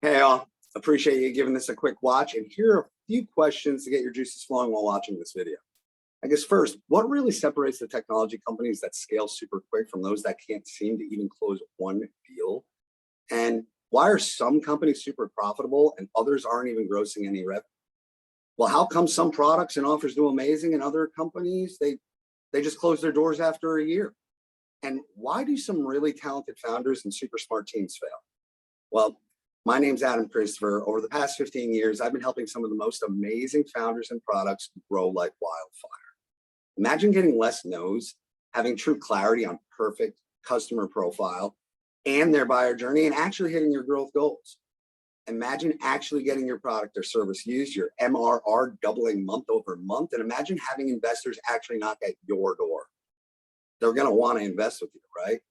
Hey, all. Appreciate you giving this a quick watch. And here are a few questions to get your juices flowing while watching this video. I guess first, what really separates the technology companies that scale super quick from those that can't seem to even close one deal? And why are some companies super profitable and others aren't even grossing any revenue? Well, how come some products and offers do amazing and other companies they just close their doors after a year? And why do some really talented founders and super smart teams fail? Well, my name's Adam Christopher. Over the past 15 years, I've been helping some of the most amazing founders and products grow like wildfire. Imagine getting less no's, having true clarity on perfect customer profile and their buyer journey, and actually hitting your growth goals. Imagine actually getting your product or service used, your MRR doubling month over month, and imagine having investors actually knock at your door. They're going to want to invest with you, right?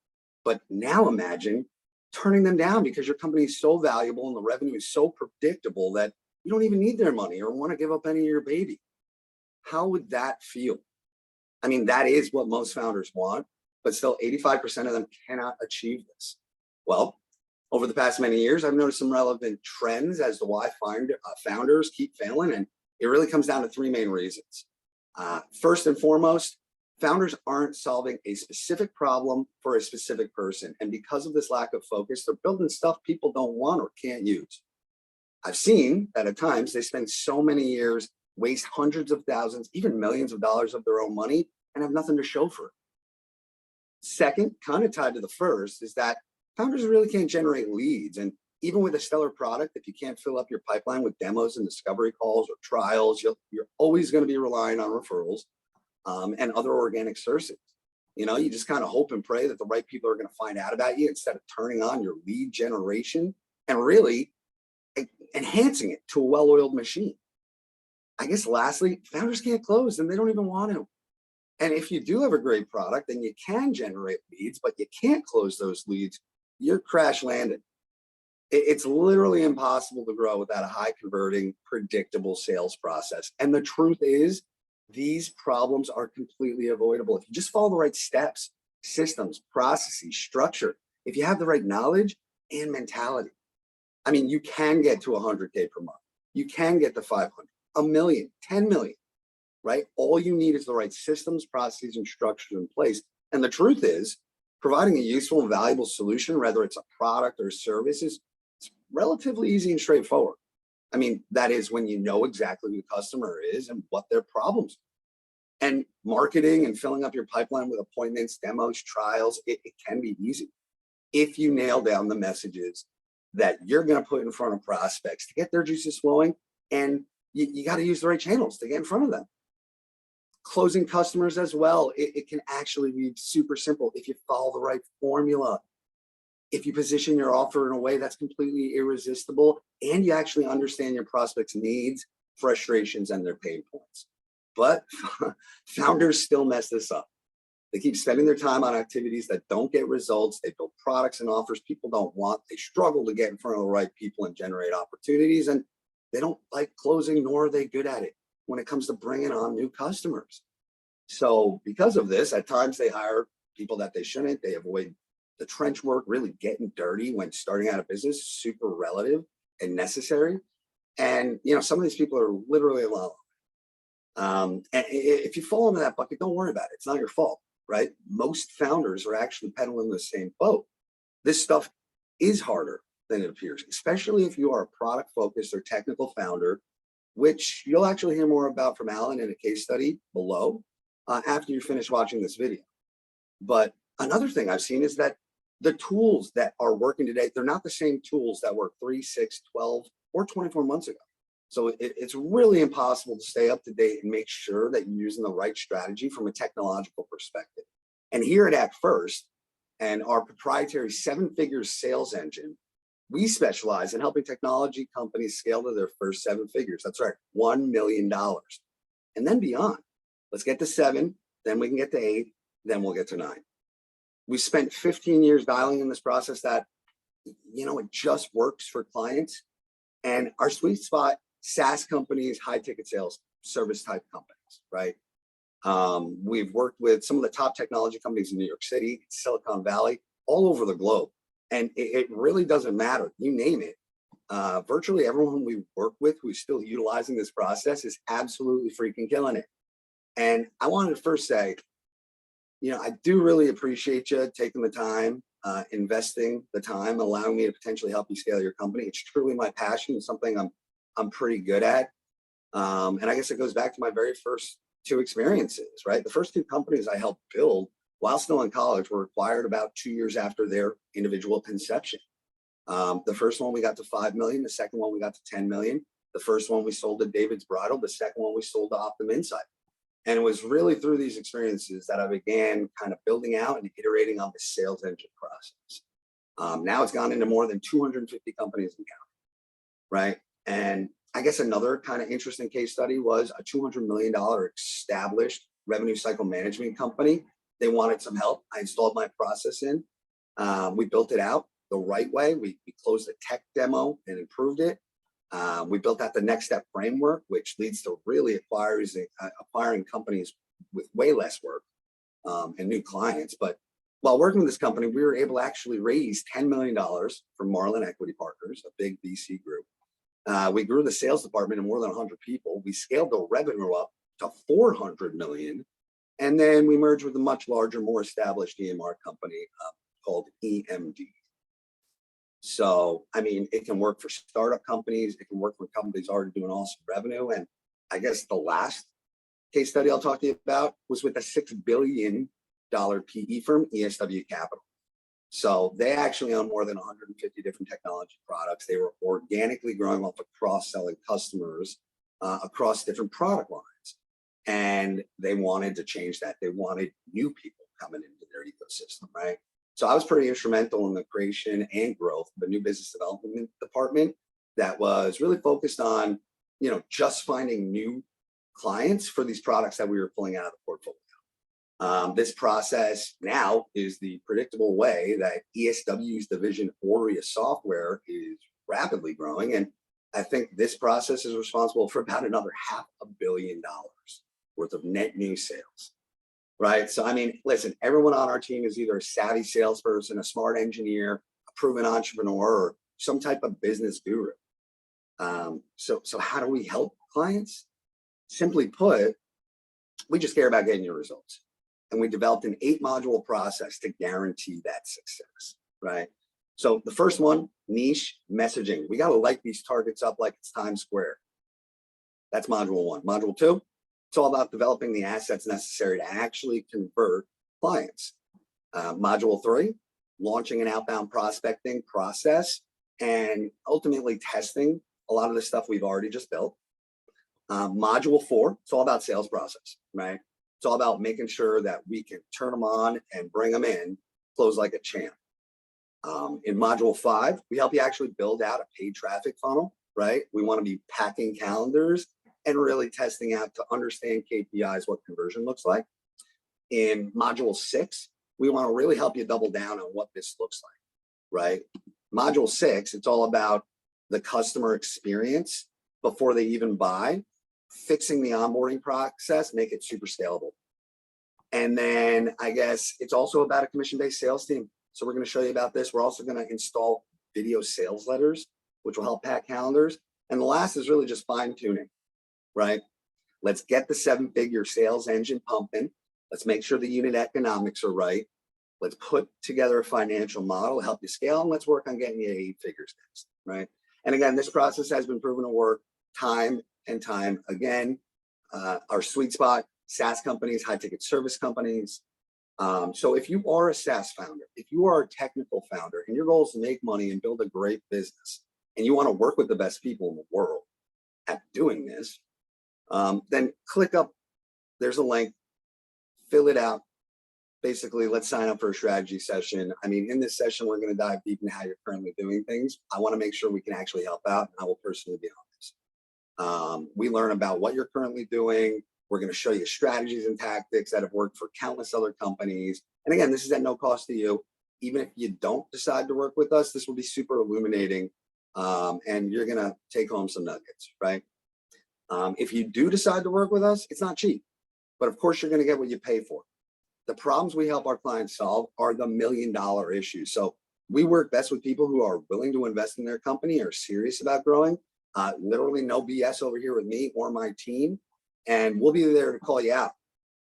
But now imagine turning them down because your company is so valuable and the revenue is so predictable that you don't even need their money or want to give up any of your baby. How would that feel? I mean, that is what most founders want, but still 85% of them cannot achieve this. Well, over the past many years, I've noticed some relevant trends as to why founders keep failing, and it really comes down to three main reasons. First and foremost, founders aren't solving a specific problem for a specific person. And because of this lack of focus, they're building stuff people don't want or can't use. I've seen that at times they spend so many years, waste hundreds of thousands, even millions of dollars of their own money, and have nothing to show for it. Second, kind of tied to the first, is that founders really can't generate leads. And even with a stellar product, if you can't fill up your pipeline with demos and discovery calls or trials, you're always going to be relying on referrals and other organic sources. You just kind of hope and pray that the right people are going to find out about you instead of turning on your lead generation and really enhancing it to a well-oiled machine. I guess lastly, founders can't close and they don't even want to. And if you do have a great product and you can generate leads, but you can't close those leads, you're crash landed. It's literally impossible to grow without a high converting, predictable sales process. And the truth is, these problems are completely avoidable if you just follow the right steps, systems, processes, structure. If you have the right knowledge and mentality, I mean, you can get to 100K per month. You can get to 500, a million, 10 million, right? All you need is the right systems, processes, and structures in place. And the truth is, providing a useful and valuable solution, whether it's a product or service, it's relatively easy and straightforward. I mean, that is when you know exactly who the customer is and what their problems are. And marketing and filling up your pipeline with appointments, demos, trials, it can be easy if you nail down the messages that you're going to put in front of prospects to get their juices flowing. And you got to use the right channels to get in front of them. Closing customers as well, it can actually be super simple if you follow the right formula. If you position your offer in a way that's completely irresistible and you actually understand your prospects' needs, frustrations, and their pain points. But founders still mess this up. They keep spending their time on activities that don't get results. They build products and offers people don't want. They struggle to get in front of the right people and generate opportunities. And they don't like closing, nor are they good at it when it comes to bringing on new customers. So because of this, at times they hire people that they shouldn't. They avoid the trench work, really getting dirty when starting out a business, super relative and necessary. And some of these people are literally alone. And if you fall into that bucket, don't worry about it. It's not your fault, right? Most founders are actually pedaling the same boat. This stuff is harder than it appears, especially if you are a product focused or technical founder, which you'll actually hear more about from Alan in a case study below after you finish watching this video. But another thing I've seen is that the tools that are working today, they're not the same tools that worked 3, 6, 12, or 24 months ago. So it's really impossible to stay up to date and make sure that you're using the right strategy from a technological perspective. And here at Act First and our proprietary 7-figure sales engine, we specialize in helping technology companies scale to their first 7 figures. That's right, $1 million. And then beyond. Let's get to 7, then we can get to 8, then we'll get to 9. We spent 15 years dialing in this process that, it just works for clients. And our sweet spot, SaaS companies, high ticket sales, service type companies, right? We've worked with some of the top technology companies in New York City, Silicon Valley, all over the globe. And it really doesn't matter, you name it. virtually everyone we work with who's still utilizing this process is absolutely freaking killing it. And I wanted to first say, I do really appreciate you taking the time, investing the time, allowing me to potentially help you scale your company. It's truly my passion. It's something I'm pretty good at. And I guess it goes back to my very first two experiences, right? The first two companies I helped build while still in college were acquired about 2 years after their individual conception. The first one we got to 5 million. The second one we got to 10 million. The first one we sold to David's Bridal. The second one we sold to Optum Insight. And it was really through these experiences that I began kind of building out and iterating on the sales engine process. Now it's gone into more than 250 companies in counting, right? And I guess another kind of interesting case study was a $200 million established revenue cycle management company. They wanted some help. I installed my process in. We built it out the right way. We closed the tech demo and improved it. We built out the next step framework, which leads to really acquiring companies with way less work and new clients. But while working with this company, we were able to actually raise $10 million from Marlin Equity Partners, a big VC group. We grew the sales department to more than 100 people. We scaled the revenue up to 400 million. And then we merged with a much larger, more established EMR company called EMD. So, I mean, it can work for startup companies. It can work for companies already doing awesome revenue. And I guess the last case study I'll talk to you about was with a $6 billion PE firm, ESW Capital. So they actually own more than 150 different technology products. They were organically growing off of cross-selling customers across different product lines. And they wanted to change that. They wanted new people coming into their ecosystem, right? So I was pretty instrumental in the creation and growth of a new business development department that was really focused on, just finding new clients for these products that we were pulling out of the portfolio. This process now is the predictable way that ESW's division, Aurea Software, is rapidly growing. And I think this process is responsible for about another $500 million worth of net new sales. Right. So, I mean, listen, everyone on our team is either a savvy salesperson, a smart engineer, a proven entrepreneur, or some type of business guru. So how do we help clients? Simply put, we just care about getting your results. And we developed an 8-module process to guarantee that success. Right. So the first one, niche messaging. We got to light these targets up like it's Times Square. That's module 1. Module 2. It's all about developing the assets necessary to actually convert clients. Module 3, launching an outbound prospecting process and ultimately testing a lot of the stuff we've already just built. Module 4, it's all about sales process, right? It's all about making sure that we can turn them on and bring them in, close like a champ. In module 5, we help you actually build out a paid traffic funnel, right? We want to be packing calendars and really testing out to understand KPIs, what conversion looks like. In module 6, we want to really help you double down on what this looks like, right? Module 6, it's all about the customer experience before they even buy, fixing the onboarding process, make it super scalable. And then I guess it's also about a commission-based sales team. So we're going to show you about this. We're also going to install video sales letters, which will help pack calendars. And the last is really just fine tuning. Right? Let's get the 7-figure sales engine pumping. Let's make sure the unit economics are right. Let's put together a financial model, help you scale, and let's work on getting you 8 figures next, right? And again, this process has been proven to work time and time again. Our sweet spot, SaaS companies, high ticket service companies. So if you are a SaaS founder, if you are a technical founder and your goal is to make money and build a great business, and you want to work with the best people in the world at doing this, then click up, there's a link, fill it out. Basically, let's sign up for a strategy session. I mean, in this session, we're going to dive deep into how you're currently doing things. I want to make sure we can actually help out, and I will personally be on this. We learn about what you're currently doing. We're going to show you strategies and tactics that have worked for countless other companies. And again, this is at no cost to you. Even if you don't decide to work with us, this will be super illuminating, and you're going to take home some nuggets, right? If you do decide to work with us, it's not cheap, but of course you're going to get what you pay for. The problems we help our clients solve are the $1 million issues. So We work best with people who are willing to invest in their company, are serious about growing. Literally no BS over here with me or my team. And we'll be there to call you out.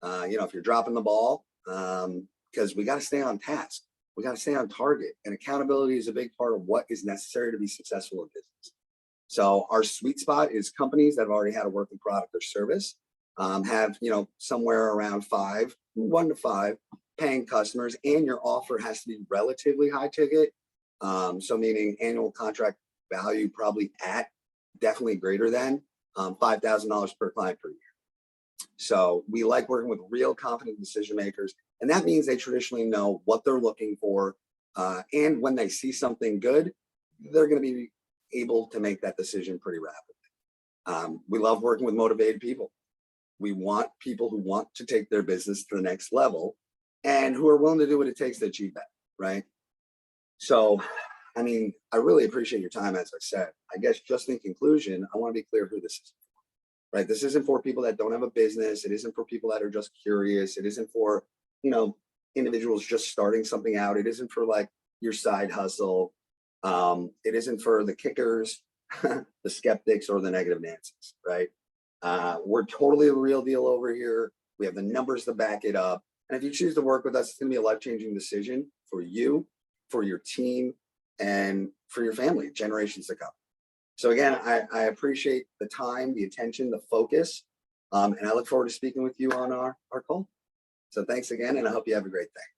If you're dropping the ball, because we got to stay on task. We got to stay on target. And accountability is a big part of what is necessary to be successful in business. So our sweet spot is companies that have already had a working product or service, have, somewhere around 1 to 5 paying customers, and your offer has to be relatively high ticket. So meaning annual contract value probably at definitely greater than $5,000 per client per year. So we like working with real confident decision makers, and that means they traditionally know what they're looking for. And when they see something good, they're going to be able to make that decision pretty rapidly. We love working with motivated people. We want people who want to take their business to the next level and who are willing to do what it takes to achieve that, right? So, I really appreciate your time, as I said. I guess just in conclusion, I want to be clear who this is for, right? This isn't for people that don't have a business. It isn't for people that are just curious. It isn't for, individuals just starting something out. It isn't for like your side hustle. It isn't for the kickers, the skeptics, or the negative Nancy's, right? We're totally the real deal over here. We have the numbers to back it up. And if you choose to work with us, it's going to be a life-changing decision for you, for your team, and for your family, generations to come. So again, I appreciate the time, the attention, the focus, and I look forward to speaking with you on our call. So thanks again, and I hope you have a great day.